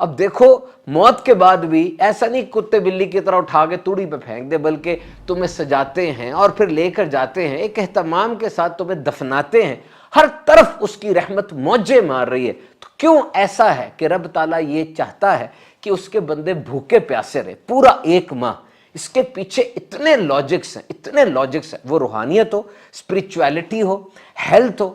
اب دیکھو موت کے بعد بھی ایسا نہیں کتے بلی کی طرح اٹھا کے توڑی پہ پھینک دے، بلکہ تمہیں سجاتے ہیں اور پھر لے کر جاتے ہیں، ایک اہتمام کے ساتھ تمہیں دفناتے ہیں، ہر طرف اس کی رحمت موجے مار رہی ہے۔ تو کیوں ایسا ہے کہ رب تعالیٰ یہ چاہتا ہے کہ اس کے بندے بھوکے پیاسے رہے پورا 1 ماہ؟ اس کے پیچھے اتنے لاجکس ہیں، اتنے لاجکس ہیں، وہ روحانیت ہو، اسپرچویلٹی ہو، ہیلتھ ہو،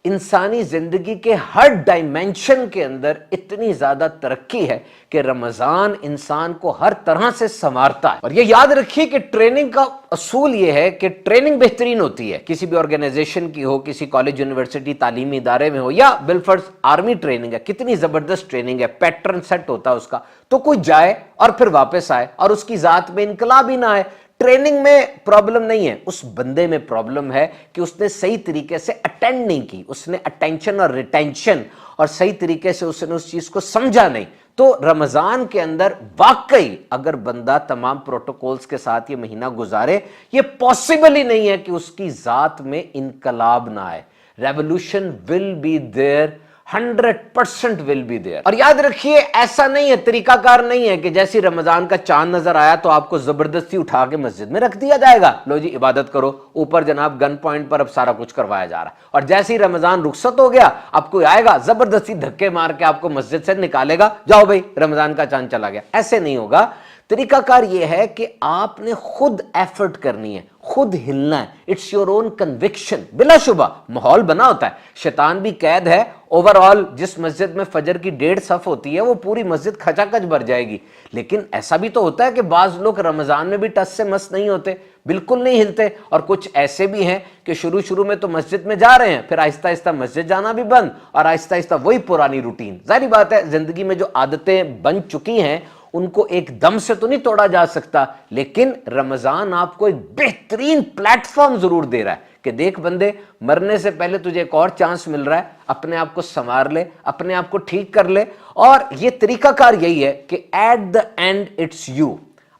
انسانی زندگی کے ہر ڈائمینشن کے اندر اتنی زیادہ ترقی ہے کہ رمضان انسان کو ہر طرح سے سنوارتا ہے۔ اور یہ یاد رکھیے کہ ٹریننگ کا اصول یہ ہے کہ ٹریننگ بہترین ہوتی ہے، کسی بھی آرگنائزیشن کی ہو، کسی کالج یونیورسٹی تعلیمی ادارے میں ہو، یا بالفرض آرمی ٹریننگ ہے، کتنی زبردست ٹریننگ ہے، پیٹرن سیٹ ہوتا ہے اس کا، تو کوئی جائے اور پھر واپس آئے اور اس کی ذات میں انقلاب ہی نہ آئے۔ ٹریننگ میں پرابلم نہیں ہے، اس بندے میں پرابلم ہے کہ اس نے صحیح طریقے سے اٹینڈ نہیں کی، اس نے اٹینشن اور ریٹینشن اور صحیح طریقے سے اس نے اس چیز کو سمجھا نہیں۔ تو رمضان کے اندر واقعی اگر بندہ تمام پروٹوکولز کے ساتھ یہ مہینہ گزارے، یہ پاسبل ہی نہیں ہے کہ اس کی ذات میں انقلاب نہ آئے۔ Revolution will be there, 100% will be there. اور یاد رکھیے ایسا نہیں ہے، طریقہ کار نہیں ہے کہ جیسی رمضان کا چاند نظر آیا تو آپ کو زبردستی اٹھا کے مسجد میں رکھ دیا جائے گا، لو جی عبادت کرو، اوپر جناب گن پوائنٹ پر اب سارا کچھ کروایا جا رہا ہے، اور جیسے ہی رمضان رخصت ہو گیا اب کوئی آئے گا زبردستی دھکے مار کے آپ کو مسجد سے نکالے گا، جاؤ بھائی رمضان کا چاند چلا گیا۔ ایسے نہیں ہوگا۔ طریقہ کار یہ ہے کہ آپ نے خود ایفرٹ کرنی ہے، خود ہلنا ہے، اٹس یور اون کنوکشن۔ بلا شبہ ماحول بنا ہوتا ہے، شیطان بھی قید ہے، اوور آل جس مسجد میں فجر کی 1.5 صف ہوتی ہے وہ پوری مسجد کھچا کچ بھر جائے گی، لیکن ایسا بھی تو ہوتا ہے کہ بعض لوگ رمضان میں بھی ٹس سے مس نہیں ہوتے، بالکل نہیں ہلتے، اور کچھ ایسے بھی ہیں کہ شروع میں تو مسجد میں جا رہے ہیں، پھر آہستہ آہستہ مسجد جانا بھی بند، اور آہستہ آہستہ وہی پرانی روٹین۔ ظاہری بات ہے زندگی میں جو عادتیں بن چکی ہیں ان کو ایک دم سے تو نہیں توڑا جا سکتا، لیکن رمضان آپ کو ایک بہترین پلیٹ فارم ضرور دے رہا ہے کہ دیکھ بندے، مرنے سے پہلے تجھے ایک اور چانس مل رہا ہے، اپنے آپ کو سنوار لے، اپنے آپ کو ٹھیک کر لے۔ اور یہ طریقہ کار یہی ہے کہ at the end it's you,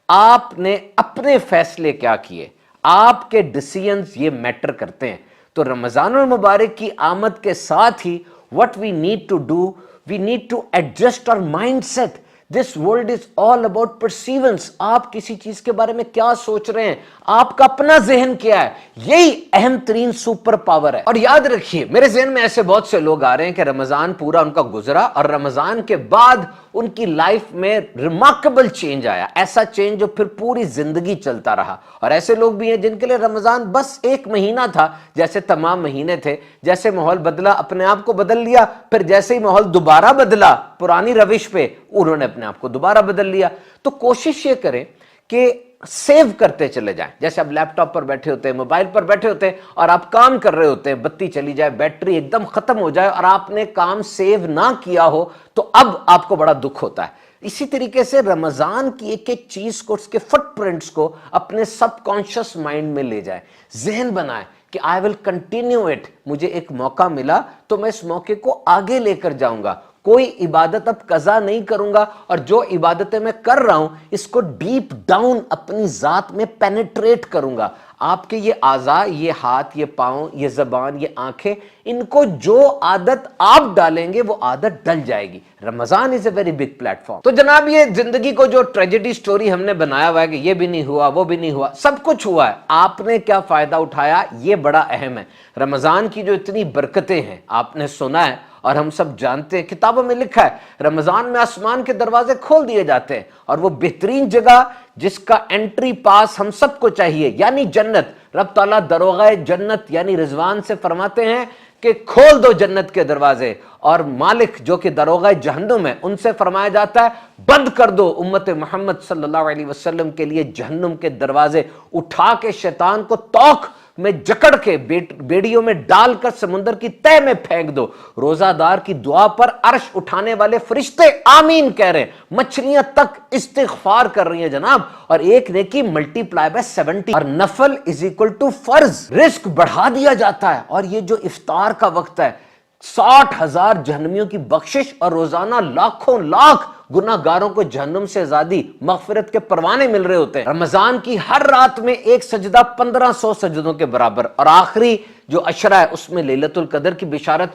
آپ نے اپنے فیصلے کیا کیے، آپ کے ڈیسیژنز یہ میٹر کرتے ہیں۔ تو رمضان المبارک کی آمد کے ساتھ ہی what we need to do, we need to adjust our mindset. This world is all about perceivance. آپ کسی چیز کے بارے میں کیا سوچ رہے ہیں، آپ کا اپنا ذہن کیا ہے، یہی اہم ترین سپر پاور ہے۔ اور یاد رکھیے میرے ذہن میں ایسے بہت سے لوگ آ رہے ہیں کہ رمضان پورا ان کا گزرا اور رمضان کے بعد ان کی لائف میں ریمارکیبل چینج آیا، ایسا چینج جو پھر پوری زندگی چلتا رہا۔ اور ایسے لوگ بھی ہیں جن کے لیے رمضان بس 1 مہینہ تھا، جیسے تمام مہینے تھے، جیسے ماحول بدلا اپنے آپ کو بدل لیا، پھر جیسے ہی ماحول دوبارہ بدلا پرانی روش پہ انہوں نے اپنے آپ کو دوبارہ بدل لیا۔ تو کوشش یہ کریں کہ سیو کرتے چلے جائیں، جیسے اب لیپ ٹاپ پر بیٹھے ہوتے ہیں، موبائل پر بیٹھے ہوتے ہیں اور آپ کام کر رہے ہوتے ہیں، بتی چلی جائے، بیٹری ایک دم ختم ہو جائے اور آپ نے کام سیو نہ کیا ہو تو اب آپ کو بڑا دکھ ہوتا ہے۔ اسی طریقے سے رمضان کی ایک ایک چیز کو، اس کے فٹ پرنٹس کو اپنے سب کانشس مائنڈ میں لے جائیں، ذہن بنائیں کہ آئی ول کنٹینیو اٹ، مجھے ایک موقع ملا تو میں اس موقع کو آگے لے کر جاؤں گا، کوئی عبادت اب قضا نہیں کروں گا، اور جو عبادتیں میں کر رہا ہوں اس کو ڈیپ ڈاؤن اپنی ذات میں پینیٹریٹ کروں گا۔ آپ کے یہ اعضاء، یہ ہاتھ، یہ پاؤں، یہ زبان، یہ آنکھیں، ان کو جو عادت آپ ڈالیں گے وہ عادت ڈل جائے گی۔ Ramzan is a very big platform. تو جناب یہ زندگی کو جو ٹریجڈی سٹوری ہم نے بنایا ہوا ہے کہ یہ بھی نہیں ہوا، وہ بھی نہیں ہوا، سب کچھ ہوا ہے، آپ نے کیا فائدہ اٹھایا یہ بڑا اہم ہے۔ رمضان کی جو اتنی برکتیں ہیں آپ نے سنا ہے اور ہم سب جانتے ہیں، کتابوں میں لکھا ہے رمضان میں آسمان کے دروازے کھول دیے جاتے ہیں، اور وہ بہترین جگہ جس کا انٹری پاس ہم سب کو چاہیے یعنی جنت، رب تعالیٰ دروغہ جنت یعنی رضوان سے فرماتے ہیں کہ کھول دو جنت کے دروازے، اور مالک جو کہ دروغہ جہنم ہے ان سے فرمایا جاتا ہے بند کر دو امت محمد صلی اللہ علیہ وسلم کے لیے جہنم کے دروازے، اٹھا کے شیطان کو توق میں جکڑ کے بیڑیوں میں ڈال کر سمندر کی تہ میں پھینک دو۔ روزہ دار کی دعا پر عرش اٹھانے والے فرشتے آمین کہہ رہے ہیں، مچھلیاں تک استغفار کر رہی ہیں جناب، اور ایک نیکی ملٹی پلائی بائی 70، اور نفل از اکول ٹو فرض، رزق بڑھا دیا جاتا ہے۔ اور یہ جو افطار کا وقت ہے، 60,000 جہنمیوں کی بخشش، اور روزانہ لاکھوں لاکھ گناہ گاروں کو جہنم سے آزادی، مغفرت کے پروانے مل رہے ہوتے ہیں۔ رمضان کی ہر رات میں ایک سجدہ 1500 سجدوں کے برابر، اور آخری جو عشرہ ہے اس میں لیلۃ القدر کی بشارت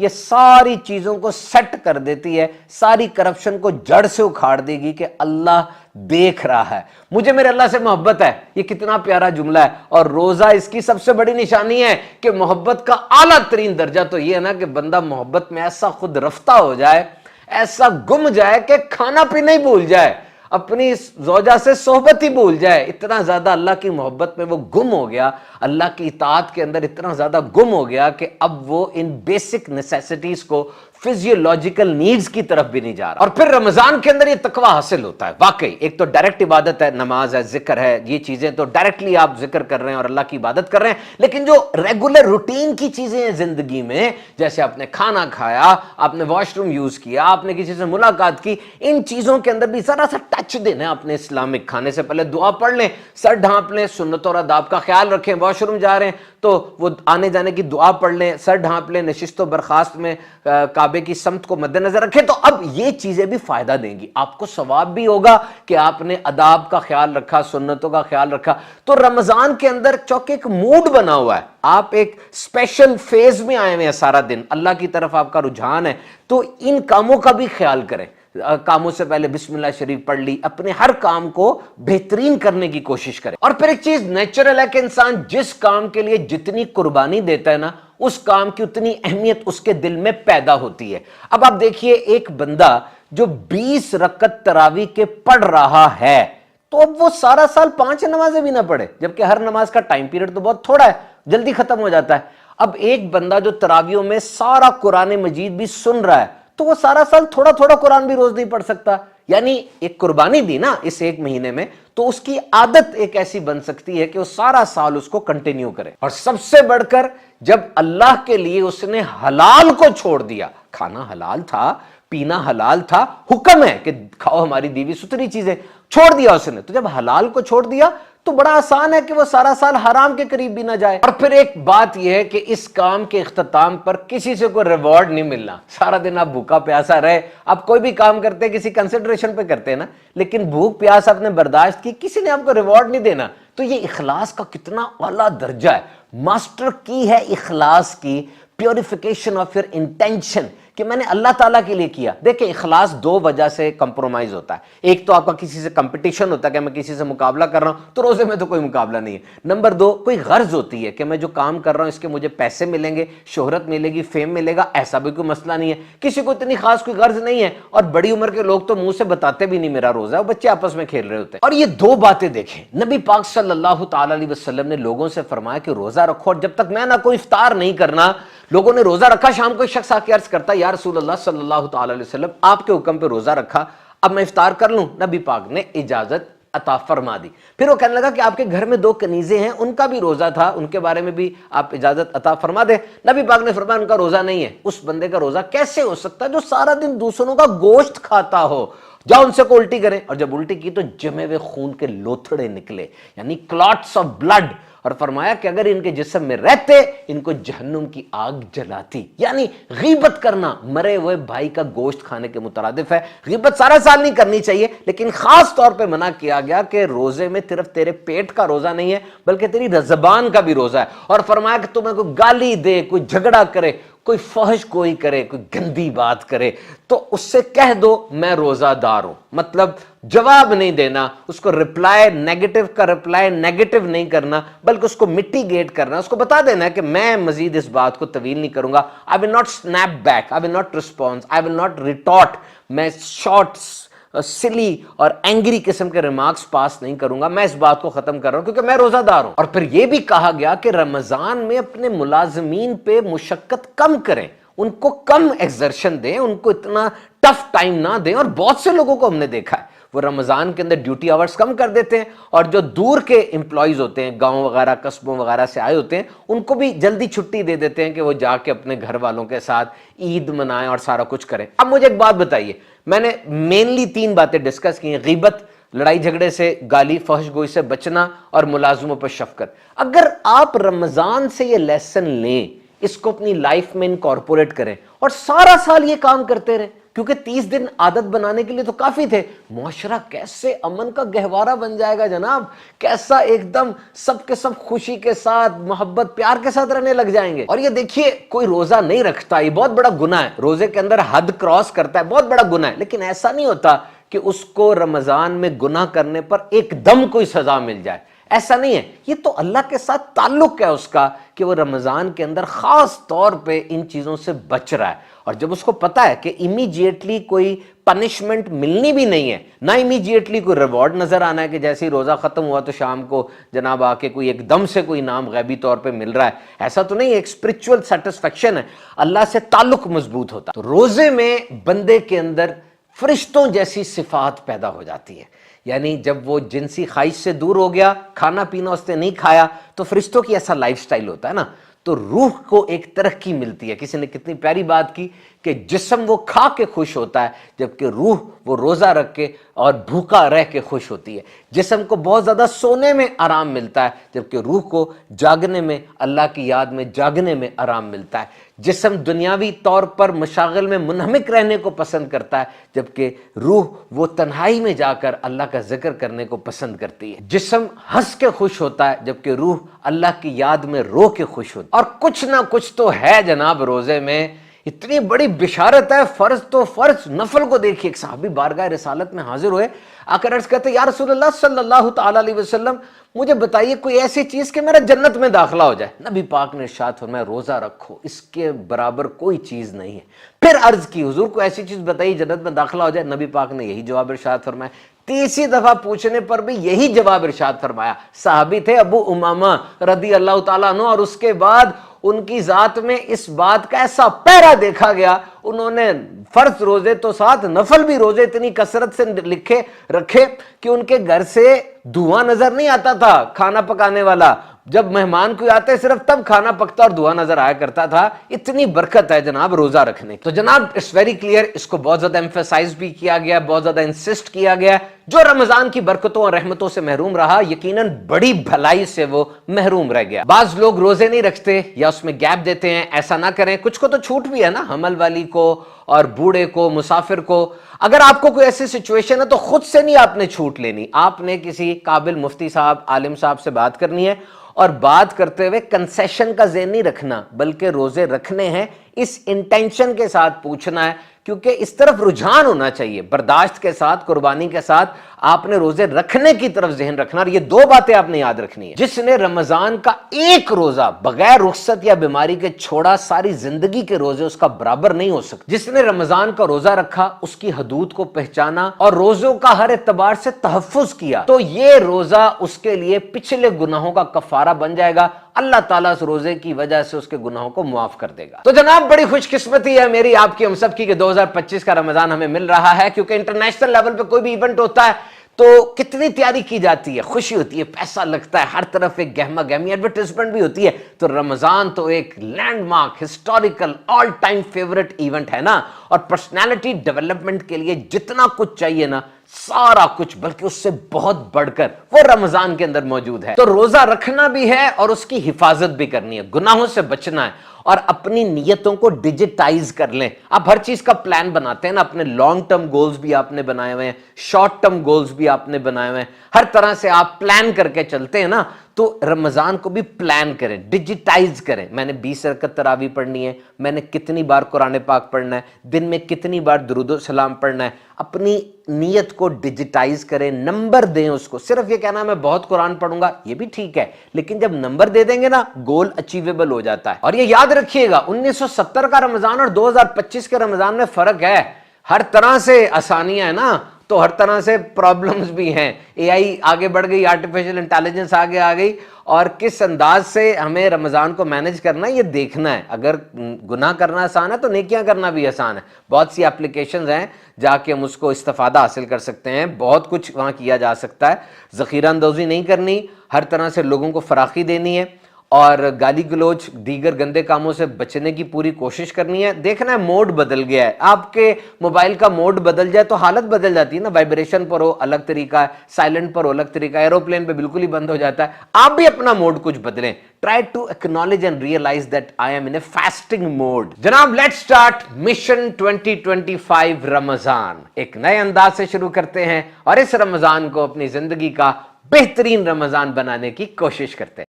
یہ ساری چیزوں کو سیٹ کر دیتی ہے, ساری کرپشن کو جڑ سے اکھاڑ دے گی کہ اللہ دیکھ رہا ہے, مجھے میرے اللہ سے محبت ہے. یہ کتنا پیارا جملہ ہے, اور روزہ اس کی سب سے بڑی نشانی ہے کہ محبت کا اعلیٰ ترین درجہ تو یہ ہے نا کہ بندہ محبت میں ایسا خود رفتہ ہو جائے, ایسا گم جائے کہ کھانا پینا ہی بھول جائے, اپنی زوجہ سے صحبت ہی بھول جائے. اتنا زیادہ اللہ کی محبت میں وہ گم ہو گیا, اللہ کی اطاعت کے اندر اتنا زیادہ گم ہو گیا کہ اب وہ ان بیسک نیسیسٹیز کو, فزیولوجیکل نیڈز کی طرف بھی نہیں جا رہا. اور پھر رمضان کے اندر یہ تقوی حاصل ہوتا ہے. واقعی ایک تو ڈائریکٹ عبادت ہے, نماز ہے, ذکر ہے, یہ چیزیں تو ڈائریکٹلی آپ ذکر کر رہے ہیں اور اللہ کی عبادت کر رہے ہیں. لیکن جو ریگولر روٹین کی چیزیں ہیں زندگی میں, جیسے آپ نے کھانا کھایا, آپ نے واش روم یوز کیا, آپ نے کسی سے ملاقات کی, ان چیزوں کے اندر بھی ذرا سا ٹچ دینا ہے اپنے اسلامک. کھانے سے پہلے دعا پڑھ لیں, سر ڈھانپ لیں, سنت اور آداب کا خیال رکھیں, واش روم جا رہے ہیں تو وہ آنے جانے کی دعا پڑھ لیں, سر ڈھانپ لیں, نشست و برخاست میں کعبے کی سمت کو مد نظر رکھیں. تو اب یہ چیزیں بھی فائدہ دیں گی, آپ کو ثواب بھی ہوگا کہ آپ نے آداب کا خیال رکھا, سنتوں کا خیال رکھا. تو رمضان کے اندر چونکہ ایک موڈ بنا ہوا ہے, آپ ایک اسپیشل فیز میں آئے ہوئے ہیں, سارا دن اللہ کی طرف آپ کا رجحان ہے, تو ان کاموں کا بھی خیال کریں. کاموں سے پہلے بسم اللہ شریف پڑھ لی, اپنے ہر کام کو بہترین کرنے کی کوشش کریں. اور پھر ایک چیز نیچرل ہے کہ انسان جس کام کے لیے جتنی قربانی دیتا ہے نا, اس کام کی اتنی اہمیت اس کے دل میں پیدا ہوتی ہے. اب آپ دیکھیے, ایک بندہ جو 20 رکعت تراویح کے پڑھ رہا ہے, تو اب وہ سارا سال 5 نمازیں بھی نہ پڑھے, جبکہ ہر نماز کا ٹائم پیریڈ تو بہت تھوڑا ہے, جلدی ختم ہو جاتا ہے. اب ایک بندہ جو تراویحوں میں سارا قرآن مجید بھی سن رہا ہے, تو وہ سارا سال تھوڑا تھوڑا قرآن بھی روز نہیں پڑھ سکتا. یعنی ایک قربانی دی نا اس ایک مہینے میں, تو اس کی عادت ایک ایسی بن سکتی ہے کہ وہ سارا سال اس کو کنٹینیو کرے. اور سب سے بڑھ کر جب اللہ کے لیے اس نے حلال کو چھوڑ دیا, کھانا حلال تھا, پینا حلال تھا, حکم ہے کہ کھاؤ ہماری دیوی ستری چیزیں, چھوڑ دیا اس نے. تو جب حلال کو چھوڑ دیا تو بڑا آسان ہے کہ وہ سارا سال حرام کے قریب بھی نہ جائے. اور پھر ایک بات یہ ہے کہ اس کام کے اختتام پر کسی سے کوئی ریوارڈ نہیں ملنا. سارا دن آپ بھوکا پیاسا رہے, آپ کوئی بھی کام کرتے ہیں کسی کنسیڈریشن پہ کرتے ہیں نا, لیکن بھوک پیاس آپ نے برداشت کی, کسی نے آپ کو ریوارڈ نہیں دینا. تو یہ اخلاص کا کتنا اعلیٰ درجہ ہے, ماسٹر کی ہے اخلاص کی, پیوریفیکیشن آف یور انٹینشن, کہ میں نے اللہ تعالیٰ کے لیے کیا. دیکھیں اخلاص 2 وجہ سے کمپرومائز ہوتا ہے. ایک تو آپ کا کسی سے کمپٹیشن ہوتا ہے کہ میں کسی سے مقابلہ کر رہا ہوں, تو روزے میں تو کوئی مقابلہ نہیں ہے. نمبر 2, کوئی غرض ہوتی ہے کہ میں جو کام کر رہا ہوں اس کے مجھے پیسے ملیں گے, شہرت ملے گی, فیم ملے گا, ایسا بھی کوئی مسئلہ نہیں ہے. کسی کو اتنی خاص کوئی غرض نہیں ہے, اور بڑی عمر کے لوگ تو منہ سے بتاتے بھی نہیں میرا روزہ ہے, بچے آپس میں کھیل رہے ہوتے ہیں. اور یہ 2 باتیں دیکھیں, نبی پاک صلی اللہ تعالی علیہ وسلم نے لوگوں سے فرمایا کہ روزہ رکھو, اور جب تک میں نہ کوئی افطار نہیں کرنا. لوگوں نے روزہ رکھا, شام کو ایک شخص آ کے عرض کرتا, یا رسول اللہ صلی اللہ تعالی علیہ وسلم آپ کے حکم پہ روزہ رکھا, اب میں افطار کر لوں؟ نبی پاک نے اجازت عطا فرما دی. پھر وہ کہنے لگا کہ آپ کے گھر میں 2 کنیزیں ہیں, ان کا بھی روزہ تھا, ان کے بارے میں بھی آپ اجازت عطا فرما دیں. نبی پاک نے فرمایا ان کا روزہ نہیں ہے. اس بندے کا روزہ کیسے ہو سکتا ہے جو سارا دن دوسروں کا گوشت کھاتا ہو؟ جاؤ ان سے کو الٹی کریں. اور جب الٹی کی تو جمے ہوئے خون کے لوتھڑے نکلے, یعنی کلاٹس آف بلڈ. اور فرمایا کہ اگر ان کے جسم میں رہتے ان کو جہنم کی آگ جلاتی. یعنی غیبت کرنا مرے ہوئے بھائی کا گوشت کھانے کے مترادف ہے. غیبت سارا سال نہیں کرنی چاہیے, لیکن خاص طور پہ منع کیا گیا کہ روزے میں صرف تیرے پیٹ کا روزہ نہیں ہے بلکہ تیری زبان کا بھی روزہ ہے. اور فرمایا کہ تمہیں کوئی گالی دے, کوئی جھگڑا کرے, کوئی فحش کوئی کرے, کوئی گندی بات کرے, تو اس سے کہہ دو میں روزہ دار ہوں. مطلب جواب نہیں دینا, اس کو رپلائی نیگیٹو کا رپلائی نیگیٹو نہیں کرنا, بلکہ اس کو مٹیگیٹ کرنا, اس کو بتا دینا ہے کہ میں مزید اس بات کو طویل نہیں کروں گا. I will not snap back, I will not respond, I will not retort. میں شارٹس سلی اور اینگری قسم کے ریمارکس پاس نہیں کروں گا. میں اس بات کو ختم کر رہا ہوں کیونکہ میں روزہ دار ہوں. اور پھر یہ بھی کہا گیا کہ رمضان میں اپنے ملازمین پہ مشقت کم کریں, ان کو کم ایگزرشن دیں, ان کو اتنا ٹف ٹائم نہ دیں. اور بہت سے لوگوں کو ہم نے دیکھا ہے وہ رمضان کے اندر ڈیوٹی آورز کم کر دیتے ہیں, اور جو دور کے امپلائیز ہوتے ہیں, گاؤں وغیرہ قصبوں وغیرہ سے آئے ہوتے ہیں, ان کو بھی جلدی چھٹی دے دیتے ہیں کہ وہ جا کے اپنے گھر والوں کے ساتھ عید منائیں اور سارا کچھ کریں. اب مجھے ایک بات بتائیے, میں نے مینلی 3 باتیں ڈسکس کی ہیں: غیبت, لڑائی جھگڑے سے, گالی فحش گوئی سے بچنا, اور ملازموں پر شفقت. اگر آپ رمضان سے یہ لیسن لیں, اس کو اپنی لائف میں انکارپوریٹ کریں اور سارا سال یہ کام کرتے رہیں, کیونکہ 30 دن عادت بنانے کے لیے تو کافی تھے. معاشرہ کیسے امن کا گہوارہ بن جائے گا جناب, کیسا ایک دم سب کے سب خوشی کے ساتھ, محبت پیار کے ساتھ رہنے لگ جائیں گے. اور یہ دیکھیے, کوئی روزہ نہیں رکھتا, یہ بہت بڑا گناہ ہے, روزے کے اندر حد کراس کرتا ہے, بہت بڑا گناہ ہے, لیکن ایسا نہیں ہوتا کہ اس کو رمضان میں گناہ کرنے پر ایک دم کوئی سزا مل جائے. ایسا نہیں ہے, یہ تو اللہ کے ساتھ تعلق ہے اس کا کہ وہ رمضان کے اندر خاص طور پہ ان چیزوں سے بچ رہا ہے. اور جب اس کو پتا ہے کہ امیجیٹلی کوئی پنشمنٹ ملنی بھی نہیں ہے, نہ امیجیٹلی کوئی ریوارڈ نظر آنا ہے کہ جیسے ہی روزہ ختم ہوا تو شام کو جناب آ کے کوئی ایک دم سے کوئی انعام غیبی طور پہ مل رہا ہے, ایسا تو نہیں, ایک اسپرچول سیٹسفیکشن ہے, اللہ سے تعلق مضبوط ہوتا ہے. تو روزے میں بندے کے اندر فرشتوں جیسی صفات پیدا ہو جاتی ہے. یعنی جب وہ جنسی خواہش سے دور ہو گیا, کھانا پینا اس نے نہیں کھایا, تو فرشتوں کی ایسا لائف سٹائل ہوتا ہے نا, تو روح کو ایک ترقی ملتی ہے. کسی نے کتنی پیاری بات کی کہ جسم وہ کھا کے خوش ہوتا ہے, جبکہ روح وہ روزہ رکھ کے اور بھوکا رہ کے خوش ہوتی ہے. جسم کو بہت زیادہ سونے میں آرام ملتا ہے, جبکہ روح کو جاگنے میں, اللہ کی یاد میں جاگنے میں آرام ملتا ہے. جسم دنیاوی طور پر مشاغل میں منہمک رہنے کو پسند کرتا ہے, جبکہ روح وہ تنہائی میں جا کر اللہ کا ذکر کرنے کو پسند کرتی ہے. جسم ہنس کے خوش ہوتا ہے, جبکہ روح اللہ کی یاد میں رو کے خوش ہوتی ہے. اور کچھ نہ کچھ تو ہے جناب روزے میں, اتنی بڑی بشارت ہے. فرض تو فرض, نفل کو دیکھیے. ایک صحابی بارگاہ رسالت میں حاضر ہوئے, آ کر عرض کہتے یا رسول اللہ صلی اللہ تعالی علیہ وسلم, مجھے بتائیے کوئی ایسی چیز کہ میرا جنت میں داخلہ ہو جائے. نبی پاک نے ارشاد فرمایا روزہ رکھو, اس کے برابر کوئی چیز نہیں ہے. پھر عرض کی حضور کو ایسی چیز بتائیے جنت میں داخلہ ہو جائے. نبی پاک نے یہی جواب ارشاد فرمایا. تیسری دفعہ پوچھنے پر بھی یہی جواب ارشاد فرمایا. صحابی تھے ابو امامہ رضی اللہ تعالیٰ عنہ, اور اس کے بعد ان کی ذات میں اس بات کا ایسا پہرا دیکھا گیا, انہوں نے فرض روزے تو ساتھ نفل بھی روزے اتنی کثرت سے لکھے رکھے کہ ان کے گھر سے دھواں نظر نہیں آتا تھا کھانا پکانے والا. جب مہمان کوئی آتے صرف تب کھانا پکتا اور دھواں نظر آیا کرتا تھا. اتنی برکت ہے جناب روزہ رکھنے. تو جناب اٹس ویری کلیئر, اس کو بہت زیادہ ایمفیسائز بھی کیا گیا, بہت زیادہ انسسٹ کیا گیا. جو رمضان کی برکتوں اور رحمتوں سے محروم رہا, یقیناً بڑی بھلائی سے وہ محروم رہ گیا. بعض لوگ روزے نہیں رکھتے یا اس میں گیپ دیتے ہیں, ایسا نہ کریں. کچھ کو تو چھوٹ بھی ہے نا, حمل والی کو اور بوڑھے کو, مسافر کو. اگر آپ کو کوئی ایسی سچویشن ہے تو خود سے نہیں آپ نے چھوٹ لینی, آپ نے کسی قابل مفتی صاحب, عالم صاحب سے بات کرنی ہے, اور بات کرتے ہوئے کنسیشن کا ذہن نہیں رکھنا, بلکہ روزے رکھنے ہیں اس انٹینشن کے ساتھ پوچھنا ہے, کیونکہ اس طرف رجحان ہونا چاہیے. برداشت کے ساتھ, قربانی کے ساتھ آپ نے روزے رکھنے کی طرف ذہن رکھنا. اور یہ دو باتیں آپ نے یاد رکھنی ہے. جس نے رمضان کا ایک روزہ بغیر رخصت یا بیماری کے چھوڑا, ساری زندگی کے روزے اس کا برابر نہیں ہو سکتے. جس نے رمضان کا روزہ رکھا, اس کی حدود کو پہچانا اور روزوں کا ہر اعتبار سے تحفظ کیا, تو یہ روزہ اس کے لیے پچھلے گناہوں کا کفارہ بن جائے گا. اللہ تعالیٰ اس روزے کی وجہ سے اس کے گناہوں کو معاف کر دے گا. تو جناب بڑی خوش قسمتی ہے میری, آپ کی, ہم سب کی, کہ 2025 کا رمضان ہمیں مل رہا ہے. کیونکہ انٹرنیشنل لیول پہ کوئی بھی ایونٹ ہوتا ہے تو کتنی تیاری کی جاتی ہے, خوشی ہوتی ہے, پیسہ لگتا ہے, ہر طرف ایک گہما گہمی ایڈورٹائزمنٹ بھی ہوتی ہے. تو رمضان تو ایک landmark, historical, all time favourite event ہے نا. اور پرسنالٹی ڈیولپمنٹ کے لیے جتنا کچھ چاہیے نا, سارا کچھ, بلکہ اس سے بہت بڑھ کر وہ رمضان کے اندر موجود ہے. تو روزہ رکھنا بھی ہے اور اس کی حفاظت بھی کرنی ہے, گناہوں سے بچنا ہے, اور اپنی نیتوں کو ڈیجیٹائز کر لیں. آپ ہر چیز کا پلان بناتے ہیں نا, اپنے لانگ ٹرم گولز بھی آپ نے بنائے ہوئے ہیں, شارٹ ٹرم گولز بھی آپ نے بنائے ہوئے ہیں, ہر طرح سے آپ پلان کر کے چلتے ہیں نا. تو رمضان کو بھی پلان کریں, ڈیجیٹائز کریں. میں نے 20 رکعت تراویح پڑھنی ہے, میں نے کتنی بار قرآن پاک پڑھنا ہے, دن میں کتنی بار درود و سلام پڑھنا ہے. اپنی نیت کو ڈیجیٹائز کریں, نمبر دیں اس کو. صرف یہ کہنا میں بہت قرآن پڑھوں گا, یہ بھی ٹھیک ہے, لیکن جب نمبر دے دیں گے نا, گول اچیویبل ہو جاتا ہے. اور یہ یاد رکھیے گا, 1970 کا رمضان اور 2025 کے رمضان میں فرق ہے. ہر طرح سے آسانیاں ہیں نا, تو ہر طرح سے پرابلمز بھی ہیں. اے آئی آگے بڑھ گئی, آرٹیفیشل انٹیلیجنس آگے آ گئی, اور کس انداز سے ہمیں رمضان کو مینج کرنا ہے یہ دیکھنا ہے. اگر گناہ کرنا آسان ہے تو نیکیاں کرنا بھی آسان ہے. بہت سی اپلیکیشنز ہیں جا کے ہم اس کو استفادہ حاصل کر سکتے ہیں, بہت کچھ وہاں کیا جا سکتا ہے. ذخیرہ اندوزی نہیں کرنی, ہر طرح سے لوگوں کو فراخی دینی ہے. اور گالی گلوچ دیگر گندے کاموں سے بچنے کی پوری کوشش کرنی ہے. دیکھنا ہے موڈ بدل گیا ہے, آپ کے موبائل کا موڈ بدل جائے تو حالت بدل جاتی ہے نا. وائبریشن پر ہو الگ طریقہ ہے, سائلنٹ پر ہو الگ طریقہ ہے, ایروپلین پہ بالکل ہی بند ہو جاتا ہے. آپ بھی اپنا موڈ کچھ بدلیں. Try to acknowledge and realize that I am in a fasting mode. جناب let's start mission 2025 رمضان. ایک نئے انداز سے شروع کرتے ہیں اور اس رمضان کو اپنی زندگی کا بہترین رمضان بنانے کی کوشش کرتے ہیں.